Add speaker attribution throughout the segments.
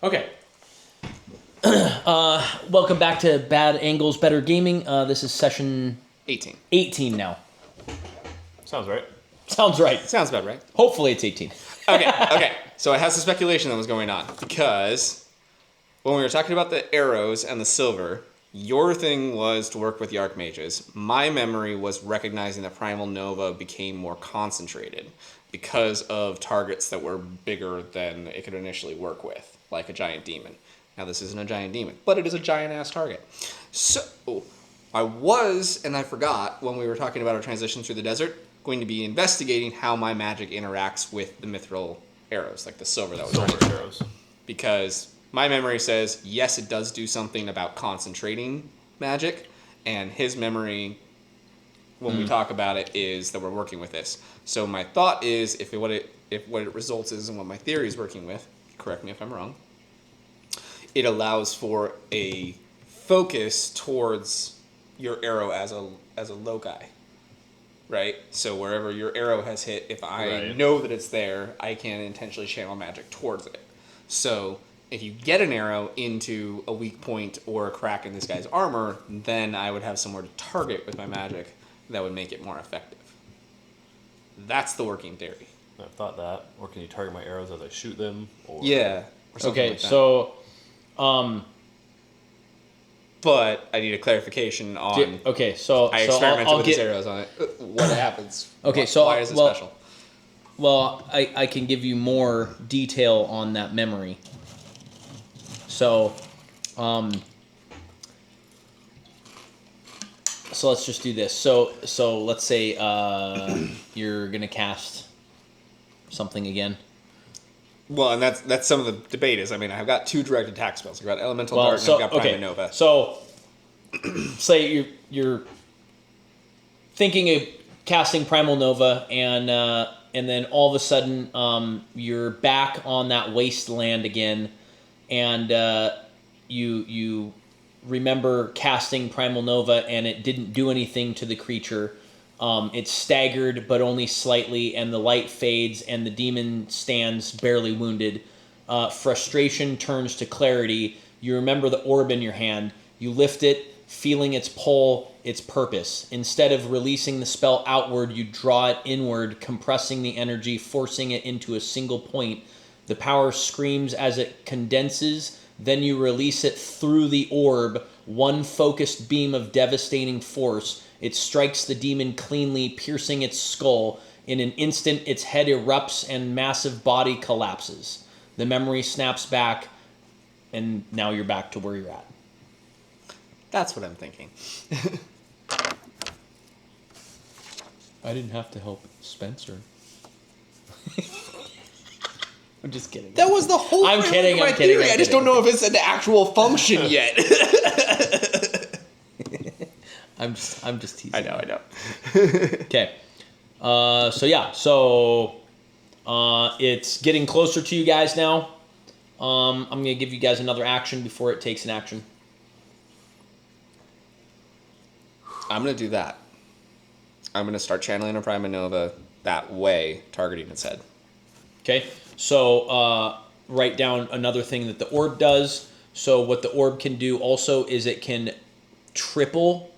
Speaker 1: Okay. Welcome back to Bad Angles, Better Gaming. This is session 18 now.
Speaker 2: Sounds right.
Speaker 1: Sounds right.
Speaker 3: Sounds about right.
Speaker 1: Hopefully it's 18.
Speaker 3: Okay. So I have some speculation that was going on because when we were talking about the arrows and the silver, your thing was to work with the archmages. My memory was recognizing that Primal Nova became more concentrated because of targets that were bigger than it could initially work with, like a giant demon. Now this isn't a giant demon, but it is a giant-ass target. So I was, and I forgot, when we were talking about our transition through the desert, going to be investigating how my magic interacts with the mithril arrows, like the silver that was running.
Speaker 2: Arrows.
Speaker 3: Because my memory says, yes, it does do something about concentrating magic, and his memory, when we talk about it, is that we're working with this. So my thought is, if what it results is in what my theory is working with, correct me if I'm wrong, it allows for a focus towards your arrow as a loci, right? So wherever your arrow has hit, if I know that it's there, I can intentionally channel magic towards it. So if you get an arrow into a weak point or a crack in this guy's armor, then I would have somewhere to target with my magic that would make it more effective. That's the working theory.
Speaker 2: I've thought that. Or can you target my arrows as I shoot them? Or...
Speaker 3: Yeah. Or something
Speaker 1: Okay,
Speaker 3: like that.
Speaker 1: so...
Speaker 3: But I need a clarification on... I experimented with these arrows on it. What happens?
Speaker 1: Okay,
Speaker 3: Why is it special?
Speaker 1: Well, I can give you more detail on that memory. So let's just do this. So let's say you're gonna cast something again.
Speaker 3: Well, and that's some of the debate is, I mean, I've got 2 direct attack spells. I've got Elemental Dart and I've got Prima Nova.
Speaker 1: So, say you're thinking of casting Primal Nova, and then all of a sudden you're back on that wasteland again, and you remember casting Primal Nova, and it didn't do anything to the creature. It's staggered, but only slightly, and the light fades, and the demon stands barely wounded. Frustration turns to clarity. You remember the orb in your hand. You lift it, feeling its pull, its purpose. Instead of releasing the spell outward, you draw it inward, compressing the energy, forcing it into a single point. The power screams as it condenses. Then you release it through the orb, one focused beam of devastating force. It strikes the demon cleanly, piercing its skull. In an instant, its head erupts and massive body collapses. The memory snaps back, and now you're back to where you're at.
Speaker 3: That's what I'm thinking.
Speaker 1: I didn't have to help Spencer. I'm just kidding.
Speaker 3: That was the whole
Speaker 1: I'm kidding.
Speaker 3: I just don't know if it's an actual function yet.
Speaker 1: I'm just teasing.
Speaker 3: I know.
Speaker 1: Okay. It's getting closer to you guys now. I'm going to give you guys another action before it takes an action.
Speaker 3: I'm going to do that. I'm going to start channeling a Prima Nova that way, targeting its head.
Speaker 1: Okay. So write down another thing that the orb does. So what the orb can do also is it can triple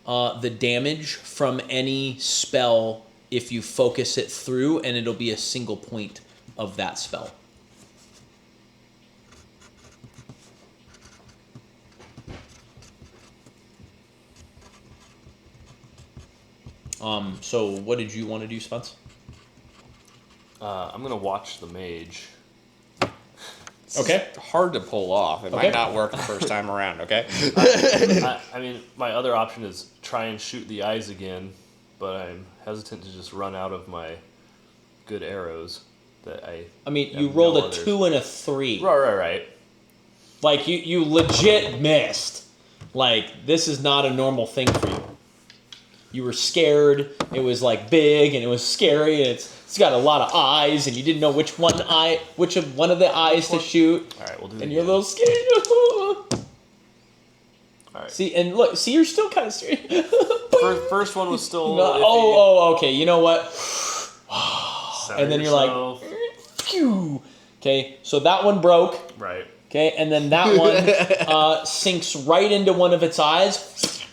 Speaker 1: the damage from any spell if you focus it through, and it'll be a single point of that spell. So what did you want to do, Spence?
Speaker 2: I'm going to watch the mage.
Speaker 1: Okay.
Speaker 3: It's hard to pull off. It might not work the first time around, okay?
Speaker 2: I mean, my other option is try and shoot the eyes again, but I'm hesitant to just run out of my good arrows that I
Speaker 1: mean, you rolled a 2 and a 3.
Speaker 2: Right.
Speaker 1: Like, you legit missed. Like, this is not a normal thing for you. You were scared. It was, like, big, and it was scary, and it's got a lot of eyes, and you didn't know which one of the eyes to shoot.
Speaker 2: All right, we'll do it.
Speaker 1: And you're a little scared.
Speaker 2: All right.
Speaker 1: See, you're still kind of scared.
Speaker 2: First one was still...
Speaker 1: okay. You know what? And then you're like, phew. Okay, so that one broke.
Speaker 2: Right.
Speaker 1: Okay, and then that one sinks right into one of its eyes,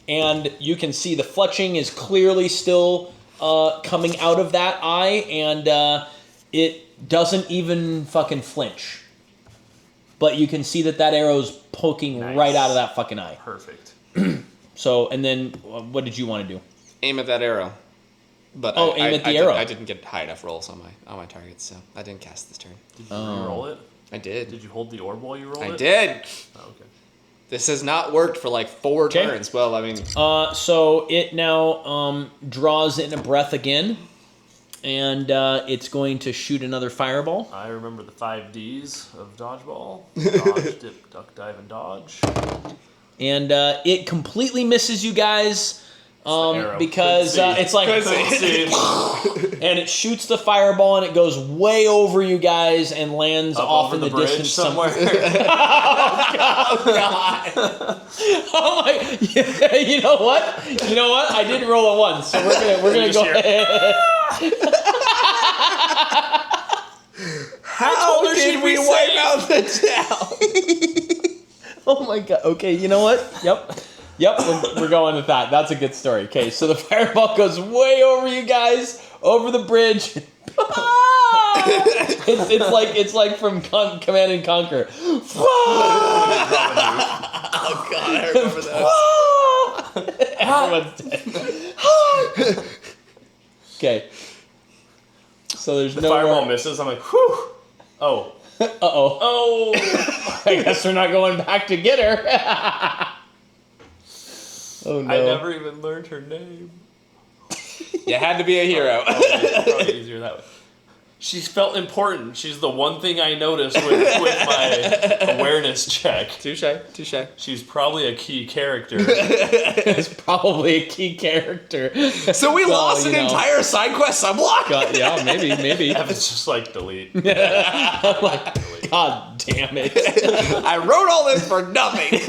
Speaker 1: and you can see the fletching is clearly still coming out of that eye, and it doesn't even fucking flinch. But you can see that arrow's poking right out of that fucking eye.
Speaker 2: Perfect.
Speaker 1: So, and then what did you want to do?
Speaker 3: Aim at that arrow. But
Speaker 1: aim at the arrow.
Speaker 3: I didn't get high enough rolls on my targets, so I didn't cast this turn.
Speaker 2: Did you re-roll it?
Speaker 3: I did.
Speaker 2: Did you hold the orb while you rolled it?
Speaker 3: I did.
Speaker 2: Oh, okay.
Speaker 3: This has not worked for like 4 turns. Well, I mean...
Speaker 1: So it now draws in a breath again, and it's going to shoot another fireball.
Speaker 2: I remember the 5 Ds of dodgeball. Dodge, dip, duck, dive, and dodge.
Speaker 1: And it completely misses you guys
Speaker 2: arrow.
Speaker 1: because it's like... and it shoots the fireball, and it goes way over you guys and lands off in the distance
Speaker 2: somewhere.
Speaker 1: Oh God! Oh my! Yeah, you know what? I didn't roll a 1, so we're gonna go ahead.
Speaker 3: How did we wipe out the town?
Speaker 1: Oh my God! Okay, you know what? Yep, we're going with that. That's a good story. Okay, so the fireball goes way over you guys, over the bridge. It's like from Command and Conquer.
Speaker 3: Oh God, I remember that.
Speaker 1: Everyone's dead. Okay. So there's
Speaker 2: The
Speaker 1: no
Speaker 2: fireball
Speaker 1: more.
Speaker 2: misses. I'm like, whew. Oh.
Speaker 1: Uh-oh.
Speaker 2: Oh.
Speaker 1: I guess we're not going back to get her. Oh no.
Speaker 2: I never even learned her name.
Speaker 3: You had to be a hero.
Speaker 2: Probably easier that way. She's felt important. She's the one thing I noticed with my awareness check.
Speaker 3: Touche.
Speaker 2: She's probably a key character.
Speaker 1: It's probably a key character.
Speaker 3: So we lost an entire side quest subblock?
Speaker 1: God, yeah, maybe.
Speaker 2: It's just like delete.
Speaker 1: I'm like, God damn it.
Speaker 3: I wrote all this for nothing.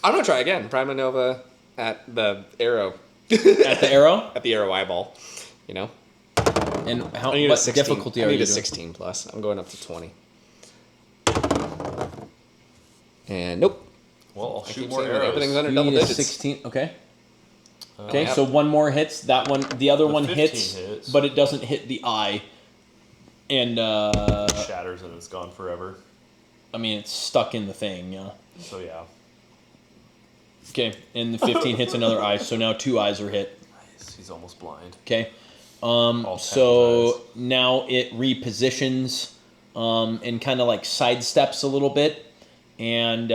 Speaker 3: I'm going to try again. Prima Nova at the arrow.
Speaker 1: At the arrow?
Speaker 3: At the arrow eyeball. You know?
Speaker 1: And
Speaker 3: I need
Speaker 1: what
Speaker 3: a 16.
Speaker 1: difficulty
Speaker 3: I
Speaker 1: are
Speaker 3: need
Speaker 1: you
Speaker 3: a
Speaker 1: doing?
Speaker 3: 16 plus. I'm going up to 20. And nope.
Speaker 2: Well, I'll
Speaker 3: I
Speaker 2: shoot
Speaker 3: keep
Speaker 2: more
Speaker 3: saying that
Speaker 2: arrows.
Speaker 3: everything's under
Speaker 1: You
Speaker 3: double
Speaker 1: need a
Speaker 3: digits.
Speaker 1: 16. Okay. Okay,
Speaker 3: Yep.
Speaker 1: so one more hits. That one, the other one
Speaker 2: 15 hits.
Speaker 1: but it doesn't hit the eye. And
Speaker 2: Shatters and it's gone forever.
Speaker 1: I mean, it's stuck in the thing. Yeah.
Speaker 2: So yeah.
Speaker 1: Okay, and the 15 hits another eye. So now 2 eyes are hit.
Speaker 2: Nice. He's almost blind.
Speaker 1: Okay.
Speaker 2: All 10
Speaker 1: So
Speaker 2: eyes.
Speaker 1: now it repositions and kind of like sidesteps a little bit and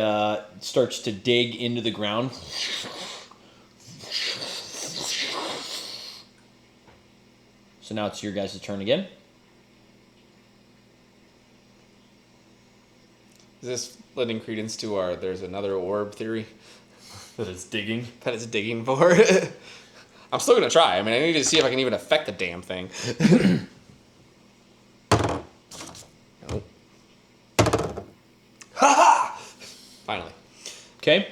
Speaker 1: starts to dig into the ground. So now it's your guys' turn again.
Speaker 3: Is this lending credence to our there's another orb theory
Speaker 2: That it's digging.
Speaker 3: that it's digging for? I'm still going to try. I mean, I need to see if I can even affect the damn thing. Nope. Ha-ha! Finally.
Speaker 1: Okay.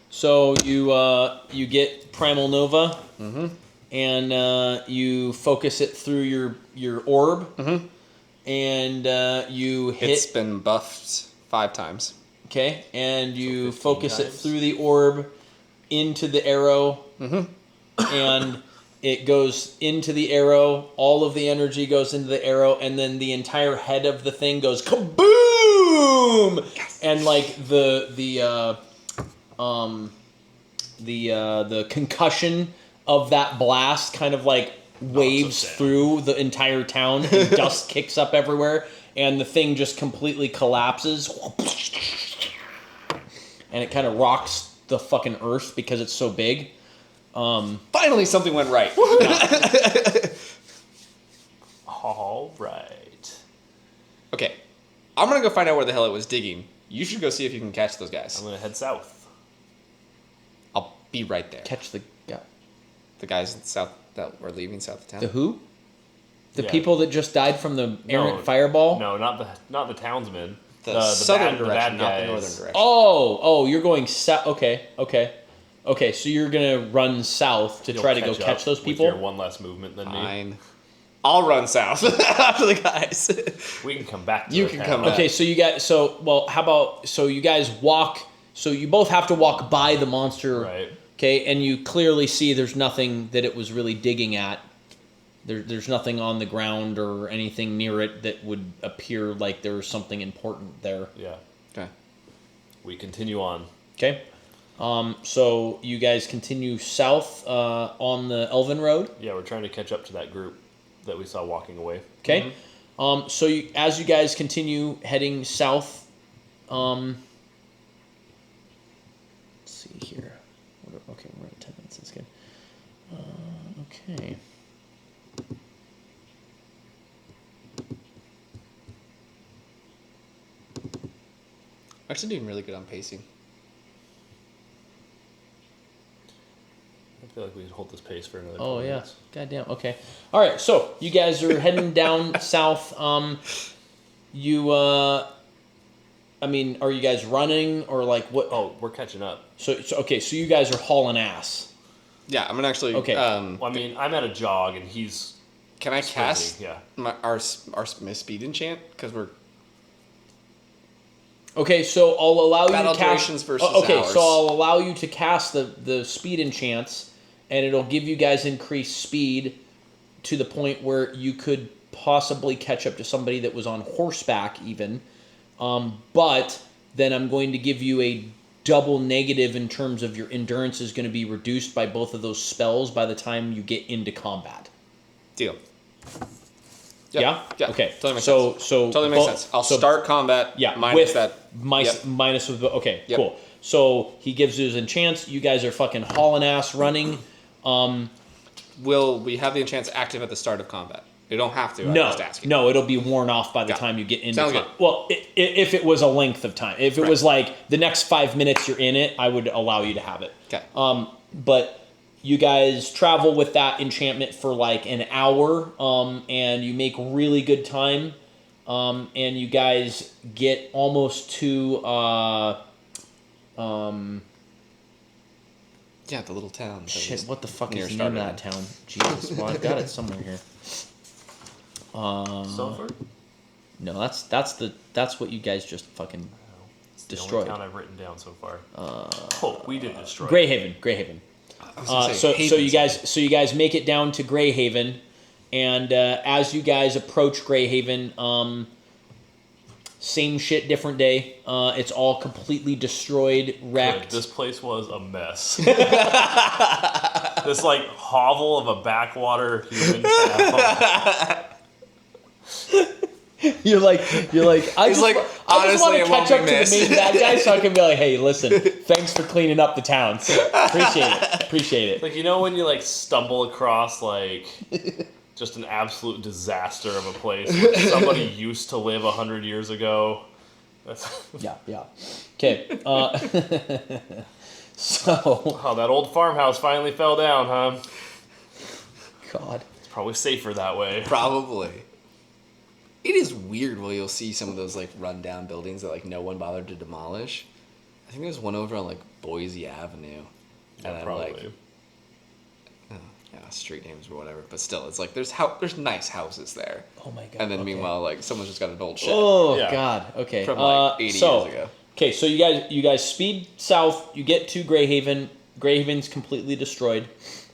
Speaker 1: So you get Primal Nova, and you focus it through your orb, and you hit.
Speaker 3: It's been buffed 5 times.
Speaker 1: Okay, and you
Speaker 2: 15
Speaker 1: focus it
Speaker 2: times?
Speaker 1: through the orb into the arrow, and it goes into the arrow. All of the energy goes into the arrow, and then the entire head of the thing goes kaboom! Yes. And like the concussion of that blast kind of like waves
Speaker 2: sad.
Speaker 1: through the entire town, and dust kicks up everywhere, and the thing just completely collapses. And it kind of rocks the fucking earth because it's so big.
Speaker 3: Finally, something went right.
Speaker 2: All right.
Speaker 3: Okay. I'm going to go find out where the hell it was digging. You should go see if you can catch those guys.
Speaker 2: I'm gonna head south.
Speaker 3: I'll be right there.
Speaker 1: Catch the
Speaker 3: The guys in south that were leaving south of town.
Speaker 1: the who? The
Speaker 2: Yeah.
Speaker 1: people that just died from the errant
Speaker 2: No,
Speaker 1: fireball?
Speaker 2: No, not the townsmen.
Speaker 3: The southern
Speaker 2: bad,
Speaker 3: direction,
Speaker 2: the bad
Speaker 3: not the
Speaker 2: guys.
Speaker 3: northern direction.
Speaker 1: Oh, you're going south. Okay, so you're gonna run south to
Speaker 2: You'll
Speaker 1: try to go
Speaker 2: up
Speaker 1: catch those
Speaker 2: with
Speaker 1: people.
Speaker 2: your one less movement than me.
Speaker 3: Fine. I'll run south after the guys.
Speaker 2: We can come back to
Speaker 3: You
Speaker 2: the
Speaker 3: can
Speaker 2: town.
Speaker 3: come back.
Speaker 1: Okay, so you guys, how about, so you guys walk, so you both have to walk by the monster.
Speaker 2: Right.
Speaker 1: Okay, and you clearly see there's nothing that it was really digging at. There's nothing on the ground or anything near it that would appear like there was something important there.
Speaker 2: Yeah.
Speaker 3: Okay.
Speaker 2: We continue on.
Speaker 1: Okay. So you guys continue south on the Elven Road.
Speaker 2: Yeah, we're trying to catch up to that group that we saw walking away.
Speaker 1: Okay. So as you guys continue heading south, let's see here. Okay, we're at 10 minutes. That's good. Okay.
Speaker 3: I'm actually doing really good on pacing.
Speaker 2: I feel like we could hold this pace for another.
Speaker 1: Oh
Speaker 2: 20
Speaker 1: yeah.
Speaker 2: minutes.
Speaker 1: Goddamn. Okay. All right. So you guys are heading down south. You. I mean, are you guys running or like what?
Speaker 2: Oh, we're catching up.
Speaker 1: So okay. So you guys are hauling ass.
Speaker 3: Yeah, I'm gonna actually.
Speaker 1: Okay.
Speaker 2: Well, I mean, I'm at a jog and he's.
Speaker 3: Can I
Speaker 2: sprinting,
Speaker 3: cast
Speaker 2: Yeah.
Speaker 3: our speed enchant? Because we're
Speaker 1: Okay, so I'll allow you
Speaker 3: Battle
Speaker 1: to cast.
Speaker 3: durations versus
Speaker 1: okay,
Speaker 3: hours.
Speaker 1: so I'll allow you to cast the speed enchants, and it'll give you guys increased speed to the point where you could possibly catch up to somebody that was on horseback, even. But then I'm going to give you a double negative in terms of your endurance is going to be reduced by both of those spells by the time you get into combat.
Speaker 3: deal.
Speaker 1: Yeah.
Speaker 3: Yeah.
Speaker 1: Okay.
Speaker 3: Totally makes
Speaker 1: so
Speaker 3: sense.
Speaker 1: so
Speaker 3: Totally makes
Speaker 1: bo-
Speaker 3: sense. I'll
Speaker 1: so-
Speaker 3: start combat.
Speaker 1: Yeah,
Speaker 3: Minus
Speaker 1: with
Speaker 3: that.
Speaker 1: minus with okay,
Speaker 3: Yep.
Speaker 1: cool. So he gives you his enchants. You guys are fucking hauling ass running.
Speaker 3: Will we have the enchants active at the start of combat? You don't have to. I'm
Speaker 1: No,
Speaker 3: just asking.
Speaker 1: no, it'll be worn off by the
Speaker 3: Yeah.
Speaker 1: time you get into.
Speaker 3: Sounds good.
Speaker 1: Well, if it was a length of time, if it
Speaker 3: Right.
Speaker 1: was like the next 5 minutes you're in it, I would allow you to have it.
Speaker 3: Okay.
Speaker 1: But you guys travel with that enchantment for like an hour, and you make really good time, and you guys get almost to.
Speaker 3: Yeah, the little town. that
Speaker 1: Shit,
Speaker 3: was
Speaker 1: what the fuck
Speaker 3: near
Speaker 1: is the name of
Speaker 3: Stardew.
Speaker 1: that town? Jesus, well, I've got it somewhere here.
Speaker 2: Sulfur?
Speaker 1: No, that's what you guys just fucking
Speaker 2: It's
Speaker 1: destroyed.
Speaker 2: the only town I've written down so far. Oh, we did destroy.
Speaker 1: Greyhaven.
Speaker 3: I was gonna say
Speaker 1: So
Speaker 3: Haven's
Speaker 1: you guys make it down to Greyhaven, and as you guys approach Greyhaven, same shit, different day. It's all completely destroyed,
Speaker 2: Good.
Speaker 1: wrecked.
Speaker 2: This place was a mess. This like hovel of a backwater human town.
Speaker 1: You're like, I
Speaker 3: He's
Speaker 1: just,
Speaker 3: like,
Speaker 1: I just
Speaker 3: honestly,
Speaker 1: want to
Speaker 3: it
Speaker 1: catch
Speaker 3: won't
Speaker 1: up
Speaker 3: be
Speaker 1: to the
Speaker 3: missed.
Speaker 1: main bad guy so I can be like, hey, listen, thanks for cleaning up the towns. Appreciate it.
Speaker 2: Like, you know when you like stumble across like just an absolute disaster of a place where somebody used to live 100 years ago. That's
Speaker 1: Yeah. Okay. So,
Speaker 2: oh, that old farmhouse finally fell down, huh?
Speaker 1: God.
Speaker 2: It's probably safer that way.
Speaker 3: Probably. It is weird where you'll see some of those like rundown buildings that like no one bothered to demolish. I think there's one over on like Boise Avenue.
Speaker 2: Yeah,
Speaker 3: And I'm
Speaker 2: probably.
Speaker 3: like, yeah, street names or whatever. But still, it's like there's nice houses there.
Speaker 1: Oh my God.
Speaker 3: And then
Speaker 1: okay.
Speaker 3: meanwhile, like someone's just got an old shed
Speaker 1: Oh
Speaker 2: Yeah.
Speaker 1: God. Okay.
Speaker 3: from like 80
Speaker 1: so,
Speaker 3: years ago.
Speaker 1: Okay, so you guys speed south. You get to Greyhaven. Greyhaven's completely destroyed.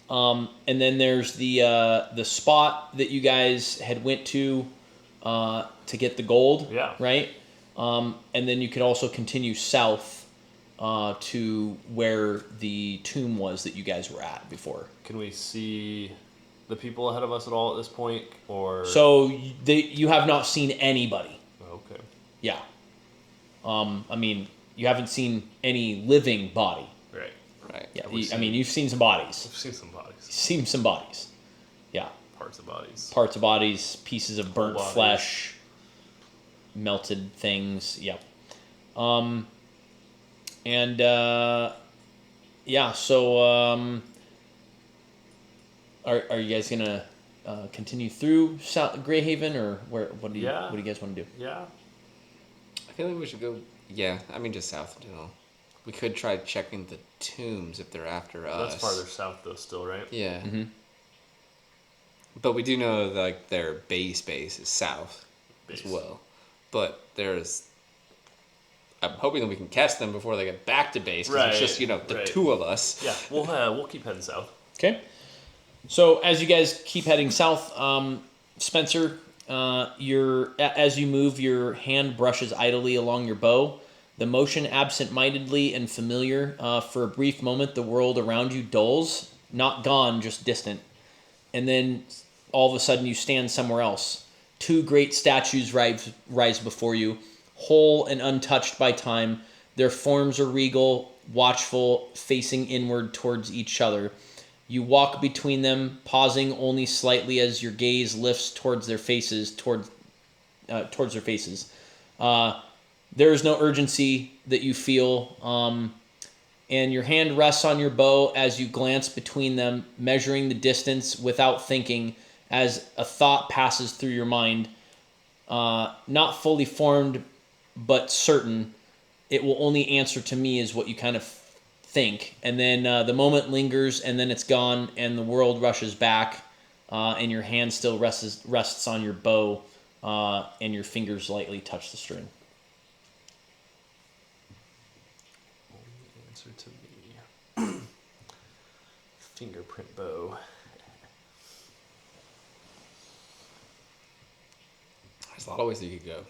Speaker 1: And then there's the spot that you guys had went to get the gold.
Speaker 2: Yeah.
Speaker 1: Right. And then you could also continue south to where the tomb was that you guys were at before.
Speaker 2: Can we see the people ahead of us at all at this point, or
Speaker 1: So you have not seen anybody.
Speaker 2: Okay.
Speaker 1: Yeah. I mean, you haven't seen any living body.
Speaker 2: Right.
Speaker 3: Right.
Speaker 1: Yeah.
Speaker 2: Have we
Speaker 1: I mean, you've seen some bodies.
Speaker 2: I've seen some bodies,
Speaker 1: Seen some bodies. Yeah.
Speaker 2: parts of bodies.
Speaker 1: Parts of bodies, pieces of burnt
Speaker 2: bodies.
Speaker 1: flesh, melted things. Yep. And yeah. So are you guys gonna continue through South Greyhaven, or where? What do you guys want to do?
Speaker 2: Yeah.
Speaker 3: I feel like we should go. Yeah, I mean just south in general. We could try checking the tombs if they're after us.
Speaker 2: That's farther south though, still, right?
Speaker 3: Yeah.
Speaker 1: Mhm.
Speaker 3: But we do know that, like, their base is south as well. But I'm hoping that we can catch them before they get back to base. Because it's just, the two of us.
Speaker 2: Yeah, we'll keep heading south.
Speaker 1: Okay. So as you guys keep heading south, Spencer, as you move, your hand brushes idly along your bow. The motion absent-mindedly and familiar. For a brief moment, the world around you dulls. Not gone, just distant. And then all of a sudden you stand somewhere else. Two great statues rise before you, whole and untouched by time. Their forms are regal, watchful, facing inward towards each other. You walk between them, pausing only slightly as your gaze lifts towards their faces. Towards their faces. There is no urgency that you feel, and your hand rests on your bow as you glance between them, measuring the distance without thinking, as a thought passes through your mind, not fully formed, but certain. It will only answer to me is what you kind of think. And then the moment lingers, and then it's gone, and the world rushes back, and your hand still rests on your bow, and your fingers lightly touch the string.
Speaker 2: Answer to me. Fingerprint bow.
Speaker 3: There's a lot of ways that you could go.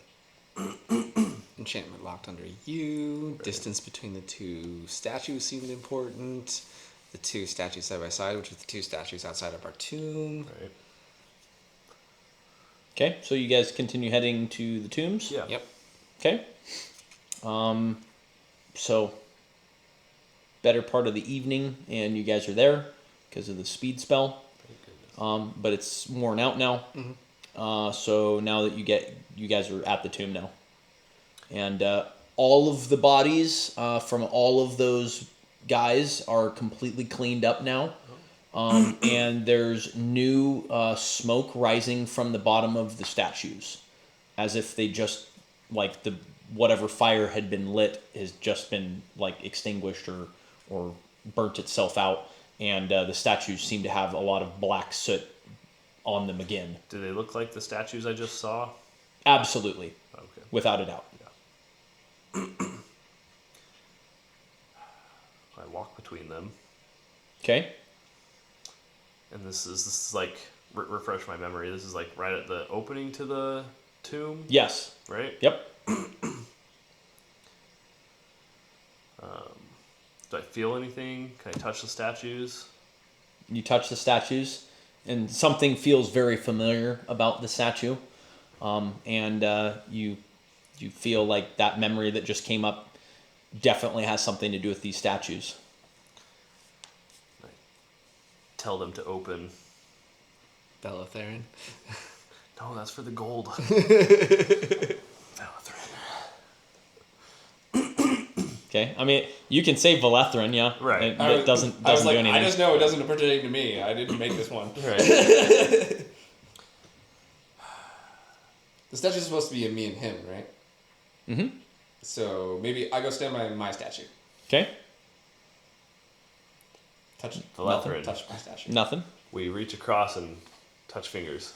Speaker 3: Enchantment locked under you. Right. Distance between the two statues seemed important. The two statues side by side, which are the two statues outside of our tomb.
Speaker 2: Right.
Speaker 1: Okay, so you guys continue heading to the tombs?
Speaker 2: Yeah.
Speaker 3: Yep.
Speaker 1: Okay. So, better part of the evening, and you guys are there because of the speed spell. But it's worn out now. Mm-hmm. So now that you guys are at the tomb now. And all of the bodies from all of those guys are completely cleaned up now. And there's new smoke rising from the bottom of the statues, as if they just, like, whatever fire had been lit has just been, like, extinguished or burnt itself out, and the statues seem to have a lot of black soot on them again.
Speaker 2: Do they look like the statues I just saw?
Speaker 1: Absolutely.
Speaker 2: Okay.
Speaker 1: Without a doubt.
Speaker 2: Yeah. I walk between them.
Speaker 1: Okay.
Speaker 2: And this is like, refresh my memory, this is like right at the opening to the tomb?
Speaker 1: Yes.
Speaker 2: Right?
Speaker 1: Yep.
Speaker 2: Do I feel anything? Can I touch the statues?
Speaker 1: You touch the statues, and something feels very familiar about the statue. And you feel like that memory that just came up definitely has something to do with these statues.
Speaker 2: I tell them to open.
Speaker 3: Bellatherin.
Speaker 2: No, that's for the gold.
Speaker 1: Okay, I mean, you can say Valethrin, yeah.
Speaker 2: Right.
Speaker 1: It doesn't do anything.
Speaker 3: I just know it doesn't pertain to me. I didn't make this one.
Speaker 2: Right.
Speaker 3: The statue's supposed to be a me and him, right?
Speaker 1: Mm-hmm.
Speaker 3: So maybe I go stand by my statue.
Speaker 1: Okay.
Speaker 3: Touch
Speaker 2: Valethrin.
Speaker 3: Touch my statue.
Speaker 1: Nothing.
Speaker 2: We reach across and touch fingers.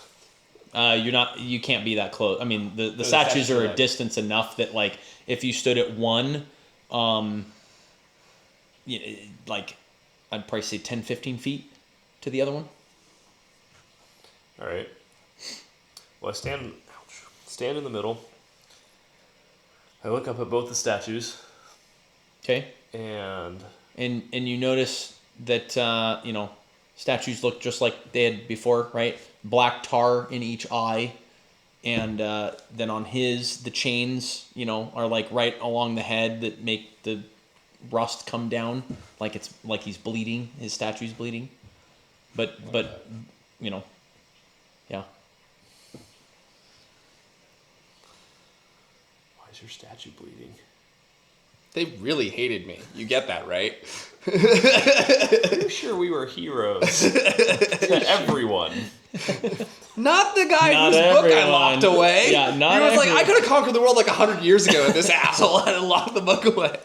Speaker 1: You can't be that close. I mean, the statues are a distance enough that, like, if you stood at one, like, I'd probably say 10, 15 feet to the other one.
Speaker 2: All right. Well, I stand in the middle. I look up at both the statues.
Speaker 1: Okay.
Speaker 2: And
Speaker 1: you notice that statues look just like they had before, right? Black tar in each eye, and then on the chains, are like right along the head that make the rust come down, like it's like he's bleeding. His statue's bleeding, but yeah.
Speaker 2: Why is your statue bleeding?
Speaker 3: They really hated me. You get that, right?
Speaker 2: I'm sure we were heroes to everyone.
Speaker 3: Not the guy whose book I locked away.
Speaker 1: Yeah, not
Speaker 3: he was
Speaker 1: everyone.
Speaker 3: like, I could have conquered the world like 100 years ago, and this asshole had locked the book away.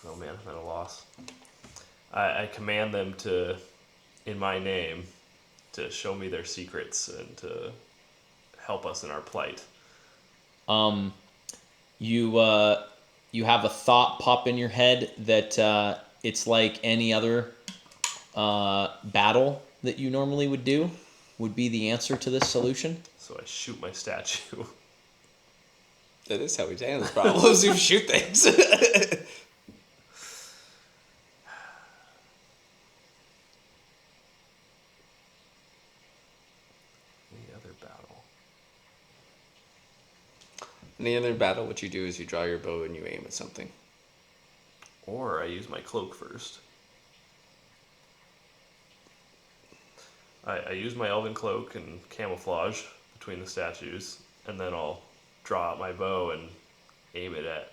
Speaker 2: Oh man, I'm at a loss. I command them to, in my name, to show me their secrets and to help us in our plight.
Speaker 1: You have a thought pop in your head that it's like any other battle that you normally would do would be the answer to this solution.
Speaker 2: So I shoot my statue.
Speaker 3: That is how we handle this problem. You shoot things.
Speaker 2: Any other battle?
Speaker 3: Any other battle, what you do is you draw your bow and you aim at something.
Speaker 2: Or I use my cloak first. I use my elven cloak and camouflage between the statues, and then I'll draw out my bow and aim it at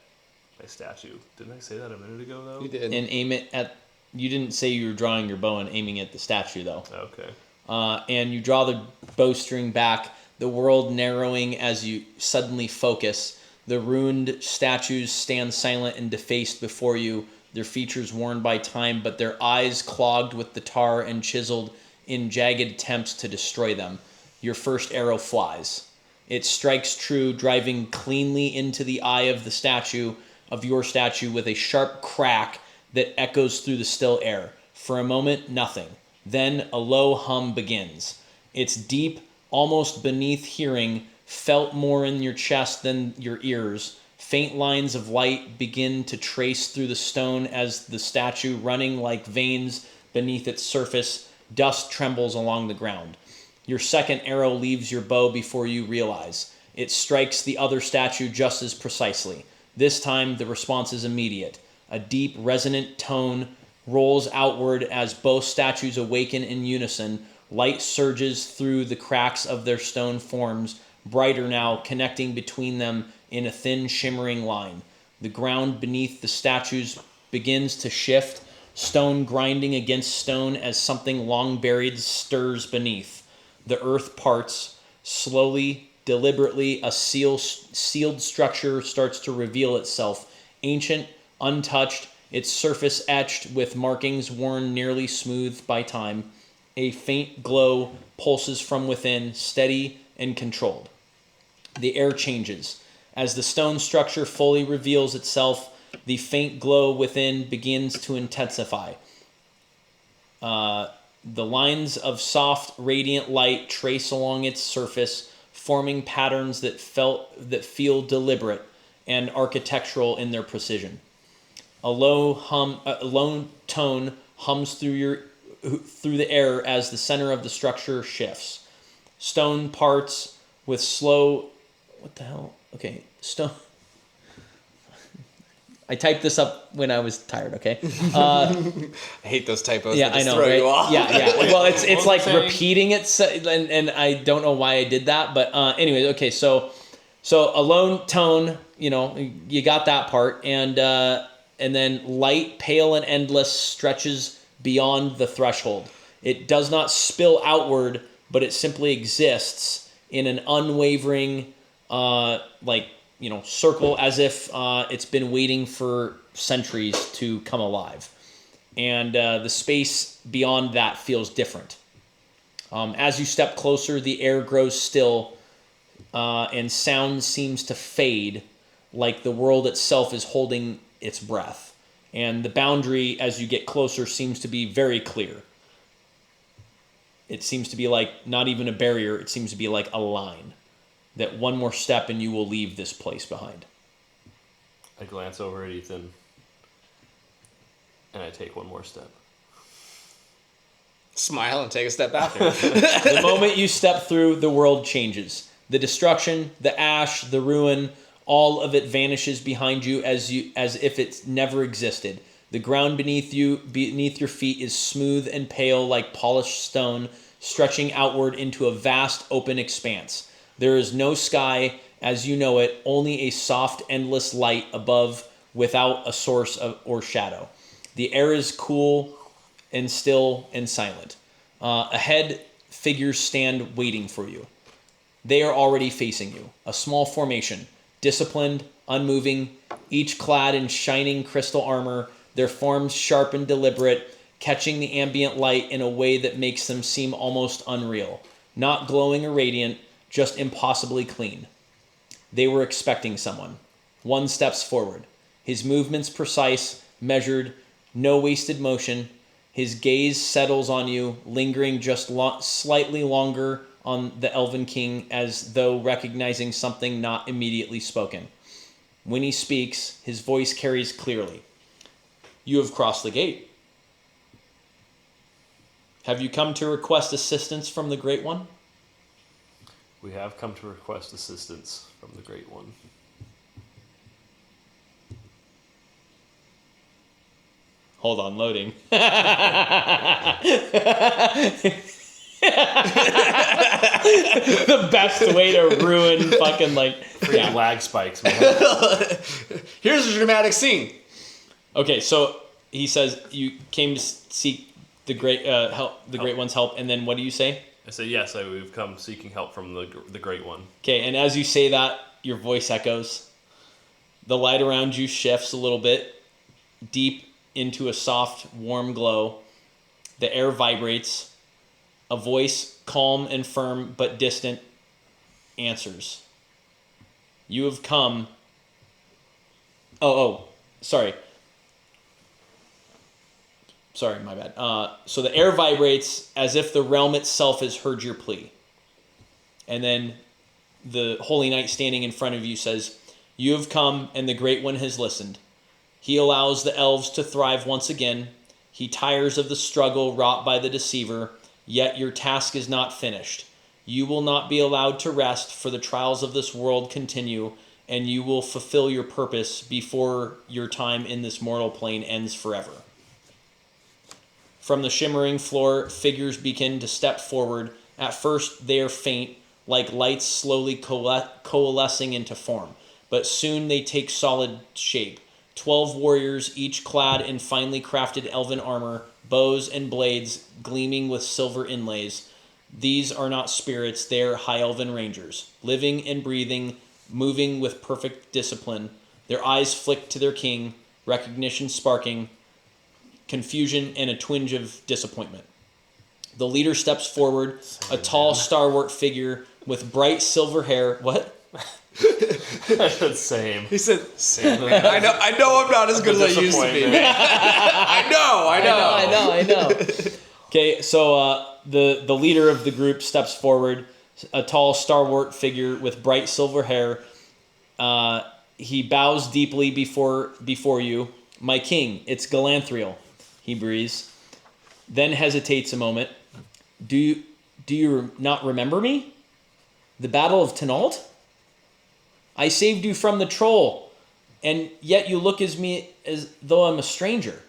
Speaker 2: my statue. Didn't I say that a minute ago, though?
Speaker 3: You did.
Speaker 1: And aim it at. You didn't say you were drawing your bow and aiming at the statue, though.
Speaker 2: Okay.
Speaker 1: And you draw the bowstring back, the world narrowing as you suddenly focus. The ruined statues stand silent and defaced before you, their features worn by time, but their eyes clogged with the tar and chiseled in jagged attempts to destroy them. Your first arrow flies. It strikes true, driving cleanly into the eye of the statue, of your statue, with a sharp crack that echoes through the still air. For a moment, nothing. Then a low hum begins. It's deep, almost beneath hearing, felt more in your chest than your ears. Faint lines of light begin to trace through the stone as the statue, running like veins beneath its surface. Dust trembles along the ground. Your second arrow leaves your bow before you realize. It strikes the other statue just as precisely. This time, the response is immediate. A deep, resonant tone rolls outward as both statues awaken in unison. Light surges through the cracks of their stone forms, brighter now, connecting between them in a thin, shimmering line. The ground beneath the statues begins to shift, stone grinding against stone as something long buried stirs beneath. The earth parts. Slowly, deliberately, a sealed structure starts to reveal itself. Ancient, untouched, its surface etched with markings worn nearly smooth by time. A faint glow pulses from within, steady and controlled. The air changes. As the stone structure fully reveals itself, the faint glow within begins to intensify. The lines of soft, radiant light trace along its surface, forming patterns that feel deliberate and architectural in their precision. A low tone hums through the air as the center of the structure shifts. Stone parts with slow. What the hell? Okay, stone. I typed this up when I was tired. Okay.
Speaker 3: I hate those typos.
Speaker 1: Yeah,
Speaker 3: that just
Speaker 1: I know.
Speaker 3: throw
Speaker 1: Right?
Speaker 3: you off.
Speaker 1: Yeah. Well, it's like
Speaker 2: saying?
Speaker 1: repeating it, and I don't know why I did that, but anyways, okay. So a lone tone, you got that part, and then light, pale, and endless stretches beyond the threshold. It does not spill outward, but it simply exists in an unwavering, circle, as if it's been waiting for centuries to come alive. And the space beyond that feels different. As you step closer, the air grows still, and sound seems to fade, like the world itself is holding its breath. And the boundary, as you get closer, seems to be very clear. It seems to be like not even a barrier, it seems to be like a line. That one more step and you will leave this place behind.
Speaker 2: I glance over at Ethan, and I take one more step.
Speaker 3: Smile and take a step after.
Speaker 1: The moment you step through, the world changes. The destruction, the ash, the ruin, all of it vanishes behind you as if it never existed. The ground beneath your feet is smooth and pale like polished stone, stretching outward into a vast open expanse. There is no sky as you know it, only a soft, endless light above without a source or shadow. The air is cool and still and silent. Ahead, figures stand waiting for you. They are already facing you. A small formation, disciplined, unmoving, each clad in shining crystal armor, their forms sharp and deliberate, catching the ambient light in a way that makes them seem almost unreal. Not glowing or radiant, just impossibly clean. They were expecting someone. One steps forward. His movements precise, measured, no wasted motion. His gaze settles on you, lingering just slightly longer on the Elven King, as though recognizing something not immediately spoken. When he speaks, his voice carries clearly. You have crossed the gate. Have you come to request assistance from the Great One?
Speaker 2: We have come to request assistance from the Great One.
Speaker 1: Hold on, loading. The best way to ruin fucking
Speaker 2: Freaking lag spikes, man.
Speaker 3: Here's a dramatic scene.
Speaker 1: Okay, so he says you came to seek the Great One's help, and then what do you say?
Speaker 2: I say yes. We've come seeking help from the Great One.
Speaker 1: Okay, and as you say that, your voice echoes. The light around you shifts a little bit, deep into a soft, warm glow. The air vibrates. A voice, calm and firm but distant, answers. You have come... Sorry, my bad. So the air vibrates as if the realm itself has heard your plea. And then the Holy Knight standing in front of you says, you have come and the Great One has listened. He allows the elves to thrive once again. He tires of the struggle wrought by the deceiver, yet your task is not finished. You will not be allowed to rest, for the trials of this world continue, and you will fulfill your purpose before your time in this mortal plane ends forever. From the shimmering floor, figures begin to step forward. At first, they are faint, like lights slowly coalescing into form, but soon they take solid shape. 12 warriors, each clad in finely crafted elven armor, bows and blades gleaming with silver inlays. These are not spirits, they are High Elven Rangers, living and breathing, moving with perfect discipline. Their eyes flick to their king, recognition sparking, confusion and a twinge of disappointment. The leader steps forward, a tall, stalwart figure with bright silver hair. What?
Speaker 2: Same.
Speaker 3: He said, "Same." I know, I'm not as good as I used to be. I know.
Speaker 1: Okay, so the leader of the group steps forward, a tall, stalwart figure with bright silver hair. He bows deeply before you. My king, it's Galanthriel, he breathes, then hesitates a moment. Do you not remember me? The Battle of Tanault? I saved you from the troll, and yet you look as though I'm a stranger.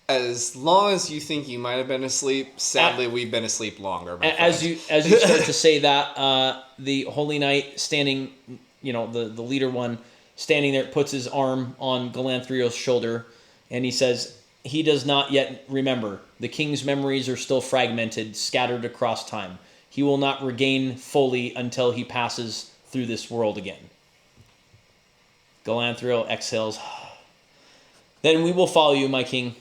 Speaker 3: As long as you think you might have been asleep, sadly we've been asleep longer.
Speaker 1: As you start to say that, the Holy Knight standing, the leader one standing there, puts his arm on Galanthriel's shoulder, and he says, he does not yet remember. The king's memories are still fragmented, scattered across time. He will not regain fully until he passes through this world again. Galanthriel exhales. Then we will follow you, my king.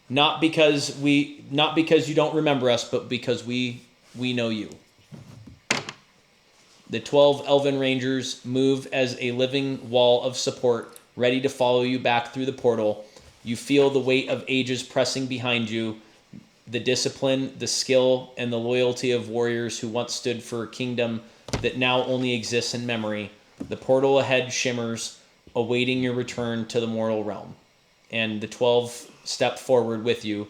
Speaker 1: Not because you don't remember us, but because we know you. The 12 Elven Rangers move as a living wall of support, ready to follow you back through the portal. You feel the weight of ages pressing behind you, the discipline, the skill, and the loyalty of warriors who once stood for a kingdom that now only exists in memory. The portal ahead shimmers, awaiting your return to the mortal realm. And the 12 step forward with you.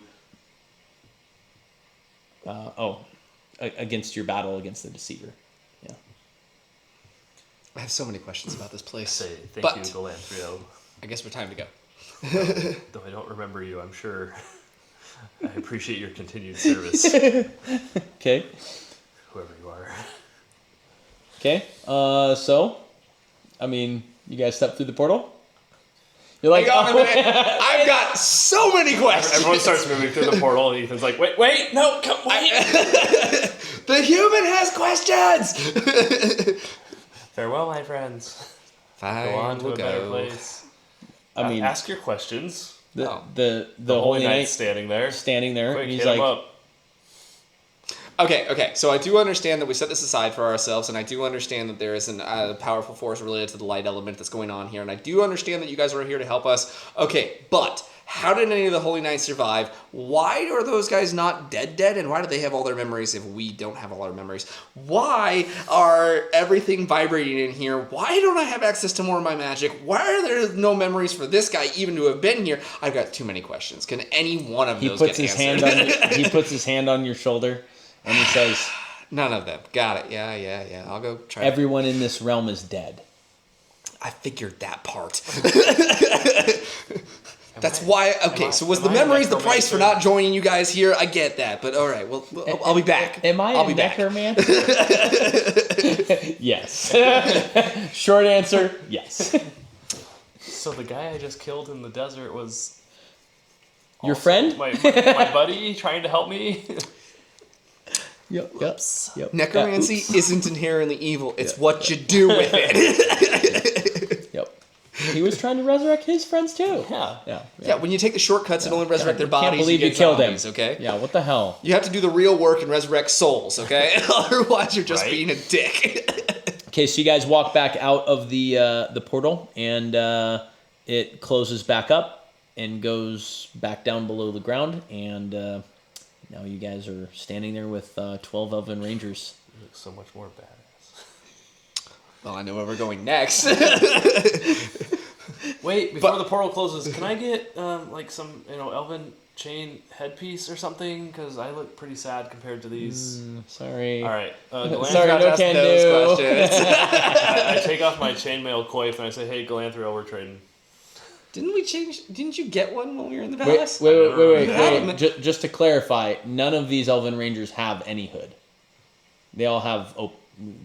Speaker 1: Against your battle against the deceiver. Yeah.
Speaker 3: I have so many questions about this place.
Speaker 2: Say thank you, Galanthriel.
Speaker 3: I guess we're time to go.
Speaker 2: Though I don't remember you, I'm sure I appreciate your continued service.
Speaker 1: Okay.
Speaker 2: Whoever you are.
Speaker 1: Okay. You guys step through the portal? You're like,
Speaker 3: I've got so many questions.
Speaker 2: Everyone starts moving through the portal, and Ethan's like, wait, no, come, wait.
Speaker 3: The human has questions.
Speaker 2: Farewell, my friends.
Speaker 3: Fine,
Speaker 2: Go on to
Speaker 3: we'll
Speaker 2: a better
Speaker 3: go.
Speaker 2: place.
Speaker 1: I mean,
Speaker 2: ask your questions.
Speaker 1: The
Speaker 2: Holy
Speaker 1: Holy
Speaker 2: Knight's
Speaker 1: Knight
Speaker 2: standing there.
Speaker 1: standing there,
Speaker 2: Quick,
Speaker 1: and he's
Speaker 2: hit him
Speaker 1: like,
Speaker 2: up.
Speaker 3: Okay. So I do understand that we set this aside for ourselves, and I do understand that there is a powerful force related to the light element that's going on here, and I do understand that you guys are here to help us. Okay, but how did any of the Holy Knights survive? Why are those guys not dead? And why do they have all their memories if we don't have all our memories? Why are everything vibrating in here? Why don't I have access to more of my magic? Why are there no memories for this guy even to have been here? I've got too many questions. Can any one of those get answered?
Speaker 1: He puts his hand on your shoulder, and he says,
Speaker 3: None of them. Got it. Yeah. I'll go try.
Speaker 1: everyone in this realm is dead.
Speaker 3: I figured that part. That's why. Okay, so was the memories the price for not joining you guys here? I get that, but all right. Well, I'll be back.
Speaker 1: Am I a necromancer? Yes. Short answer, yes.
Speaker 2: So the guy I just killed in the desert was
Speaker 1: Your
Speaker 2: also
Speaker 1: friend?
Speaker 2: my buddy trying to help me.
Speaker 1: Yep.
Speaker 3: Necromancy isn't inherently evil. It's what you do with it.
Speaker 1: Yep. He was trying to resurrect his friends too.
Speaker 2: Yeah.
Speaker 3: Yeah, when you take the shortcuts and only resurrect their bodies,
Speaker 1: Can't believe
Speaker 3: you
Speaker 1: you
Speaker 3: get
Speaker 1: killed
Speaker 3: zombies,
Speaker 1: him.
Speaker 3: okay?
Speaker 1: Yeah, what the hell?
Speaker 3: You have to do the real work and resurrect souls, okay? Otherwise, you're just
Speaker 2: Right.
Speaker 3: being a dick.
Speaker 1: Okay, so you guys walk back out of the portal, and it closes back up and goes back down below the ground, and now you guys are standing there with 12 Elven Rangers.
Speaker 2: You look so much more badass.
Speaker 3: Well, I know where we're going next.
Speaker 2: Wait, before the portal closes, can I get like some elven chain headpiece or something? Because I look pretty sad compared to these.
Speaker 1: Sorry.
Speaker 2: All right,
Speaker 1: Sorry,
Speaker 3: Not
Speaker 1: no
Speaker 3: ask
Speaker 1: can
Speaker 3: those
Speaker 1: do.
Speaker 3: questions.
Speaker 2: I take off my chainmail coif and I say, "Hey, Galanthra, we're trading."
Speaker 3: Didn't you get one when we were in the
Speaker 1: Wait,
Speaker 3: palace?
Speaker 1: wait. Just to clarify, none of these Elven Rangers have any hood. They all have.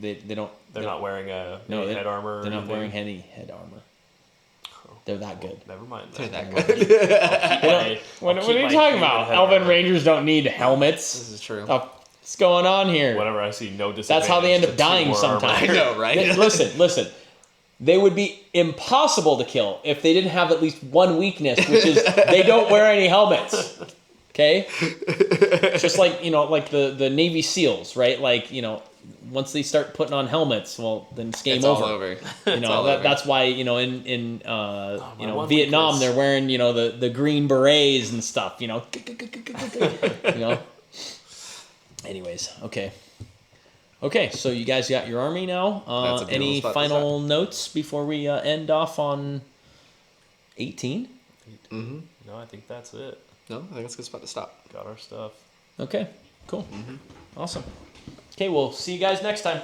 Speaker 1: They don't.
Speaker 2: They're not wearing a
Speaker 1: No,
Speaker 2: head armor.
Speaker 1: They're not
Speaker 2: anything?
Speaker 1: wearing any head armor. They're that good.
Speaker 2: Never mind.
Speaker 3: They're
Speaker 2: Then.
Speaker 3: that good.
Speaker 1: What are you talking about? Elven Rangers don't need helmets.
Speaker 3: This is true.
Speaker 1: What's going on here?
Speaker 2: Whenever I see no disadvantage.
Speaker 1: That's how they end up
Speaker 2: to
Speaker 1: dying
Speaker 2: two armor.
Speaker 1: sometimes.
Speaker 3: I know, right?
Speaker 1: Listen. They would be impossible to kill if they didn't have at least one weakness, which is they don't wear any helmets. Okay? It's just like, like the Navy SEAls, right? Like, once they start putting on helmets, well, then it's game
Speaker 3: It's
Speaker 1: over.
Speaker 3: all over.
Speaker 1: That's why, in
Speaker 2: one
Speaker 1: Vietnam,
Speaker 2: weakness.
Speaker 1: they're wearing, the green berets and stuff, Anyways, okay. Okay, so you guys got your army now.
Speaker 3: That's a beautiful
Speaker 1: Any
Speaker 3: spot to
Speaker 1: final notes before we end off on 18?
Speaker 3: Mm-hmm.
Speaker 2: No, I think that's it.
Speaker 3: No, I think that's a good spot to stop.
Speaker 2: Got our stuff.
Speaker 1: Okay, cool. Awesome. Okay, we'll see you guys next time.